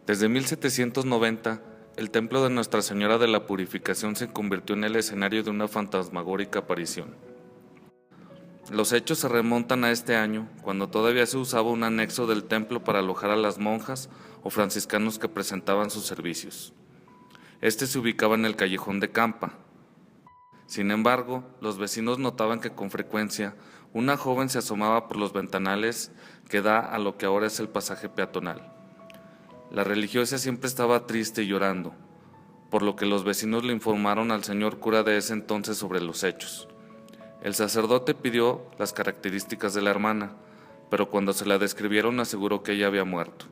Desde 1790, el templo de Nuestra Señora de la Purificación se convirtió en el escenario de una fantasmagórica aparición. Los hechos se remontan a este año, cuando todavía se usaba un anexo del templo para alojar a las monjas o franciscanos que presentaban sus servicios. Este se ubicaba en el callejón de Campa. Sin embargo, los vecinos notaban que con frecuencia una joven se asomaba por los ventanales que da a lo que ahora es el pasaje peatonal. La religiosa siempre estaba triste y llorando, por lo que los vecinos le informaron al señor cura de ese entonces sobre los hechos. El sacerdote pidió las características de la hermana, pero cuando se la describieron aseguró que ella había muerto.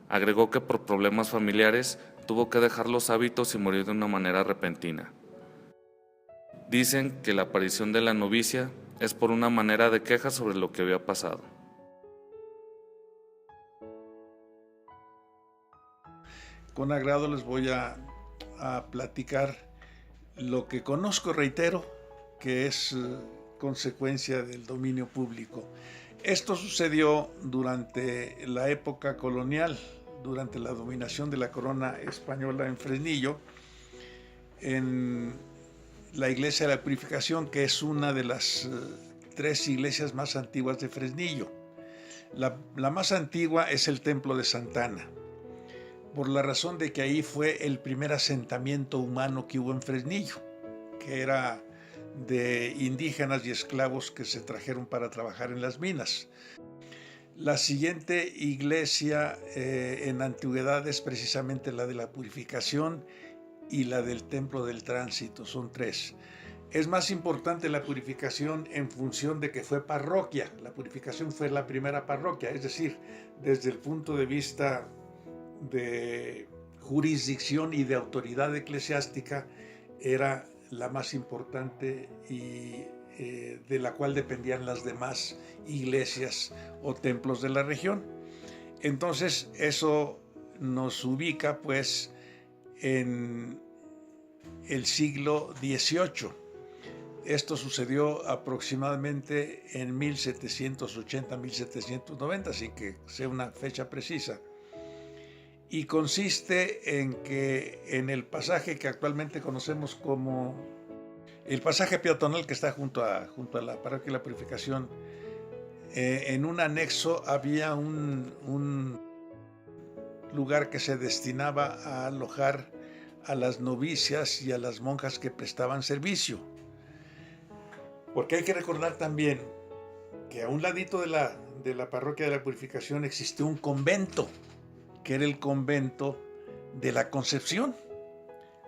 Agregó que por problemas familiares tuvo que dejar los hábitos y morir de una manera repentina. Dicen que la aparición de la novicia es por una manera de queja sobre lo que había pasado. Con agrado les voy a platicar lo que conozco, reitero, que es consecuencia del dominio público. Esto sucedió durante la época colonial, durante la dominación de la corona española en Fresnillo, en la iglesia de la Purificación, que es una de las tres iglesias más antiguas de Fresnillo. La más antigua es el Templo de Santana, por la razón de que ahí fue el primer asentamiento humano que hubo en Fresnillo, que era de indígenas y esclavos que se trajeron para trabajar en las minas. La siguiente iglesia en antigüedad es precisamente la de la Purificación y la del Templo del Tránsito, son tres. Es más importante la Purificación en función de que fue parroquia. La Purificación fue la primera parroquia, es decir, desde el punto de vista de jurisdicción y de autoridad eclesiástica, era la más importante y de la cual dependían las demás iglesias o templos de la región. Entonces eso nos ubica pues en el siglo XVIII. Esto sucedió aproximadamente en 1780-1790, sin que sea una fecha precisa. Y consiste en que en el pasaje que actualmente conocemos como el pasaje peatonal que está junto a la parroquia de la Purificación, en un anexo había un lugar que se destinaba a alojar a las novicias y a las monjas que prestaban servicio. Porque hay que recordar también que a un ladito de la parroquia de la Purificación existió un convento, que era el convento de la Concepción.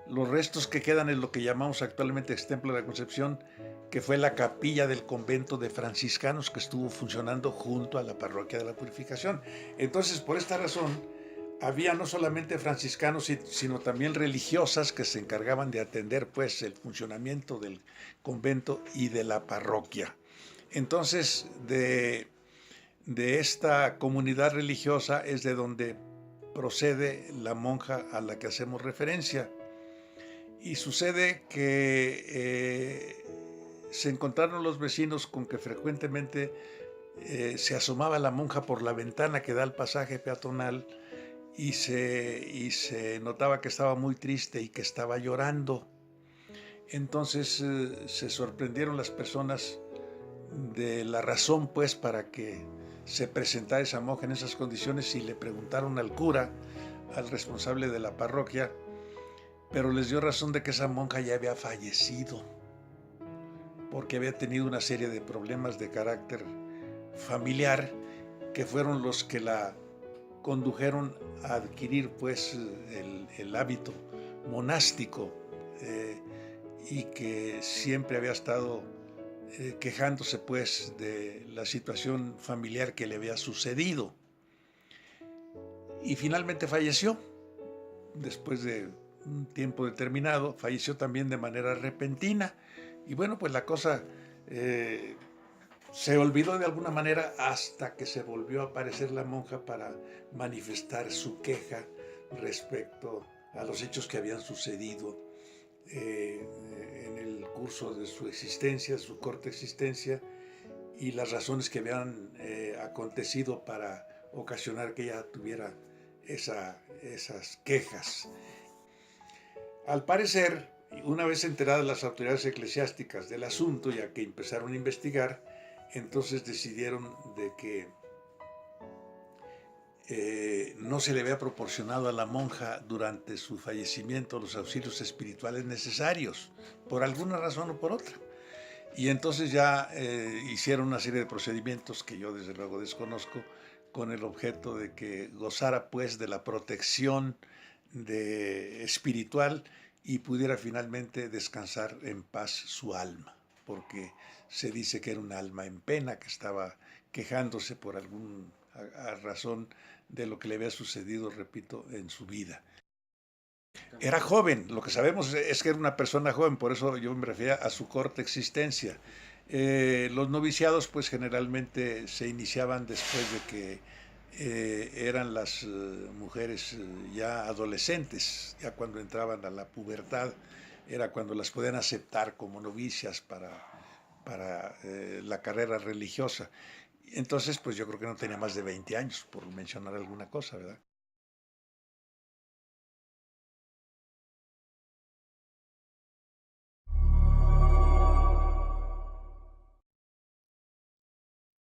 Los restos que quedan es lo que llamamos actualmente el Templo de la Concepción, que fue la capilla del convento de franciscanos que estuvo funcionando junto a la parroquia de la Purificación. Entonces, por esta razón, había no solamente franciscanos, sino también religiosas que se encargaban de atender pues el funcionamiento del convento y de la parroquia. Entonces, de esta comunidad religiosa es de donde procede la monja a la que hacemos referencia. Y sucede que se encontraron los vecinos con que frecuentemente se asomaba la monja por la ventana que da al pasaje peatonal y se notaba que estaba muy triste y que estaba llorando. Entonces se sorprendieron las personas de la razón pues para que se presentara esa monja en esas condiciones y le preguntaron al cura, al responsable de la parroquia, pero les dio razón de que esa monja ya había fallecido porque había tenido una serie de problemas de carácter familiar que fueron los que la condujeron a adquirir pues el hábito monástico y que siempre había estado quejándose pues de la situación familiar que le había sucedido. Y finalmente falleció. Después de un tiempo determinado, falleció también de manera repentina. Y bueno, pues la cosa se olvidó de alguna manera hasta que se volvió a aparecer la monja para manifestar su queja respecto a los hechos que habían sucedido en el curso de su existencia, su corta existencia, y las razones que habían acontecido para ocasionar que ella tuviera esas quejas. Al parecer, una vez enteradas las autoridades eclesiásticas del asunto, ya que empezaron a investigar, entonces decidieron de que no se le había proporcionado a la monja durante su fallecimiento los auxilios espirituales necesarios, por alguna razón o por otra. Y entonces ya hicieron una serie de procedimientos que yo desde luego desconozco, con el objeto de que gozara pues de la protección espiritual y pudiera finalmente descansar en paz su alma, porque se dice que era un alma en pena, que estaba quejándose por alguna razón de lo que le había sucedido, repito, en su vida. Era joven, lo que sabemos es que era una persona joven, por eso yo me refería a su corta existencia. Los noviciados pues generalmente se iniciaban después de que eran las mujeres ya adolescentes, ya cuando entraban a la pubertad, era cuando las podían aceptar como novicias para la carrera religiosa. Entonces, pues yo creo que no tenía más de 20 años, por mencionar alguna cosa, ¿verdad?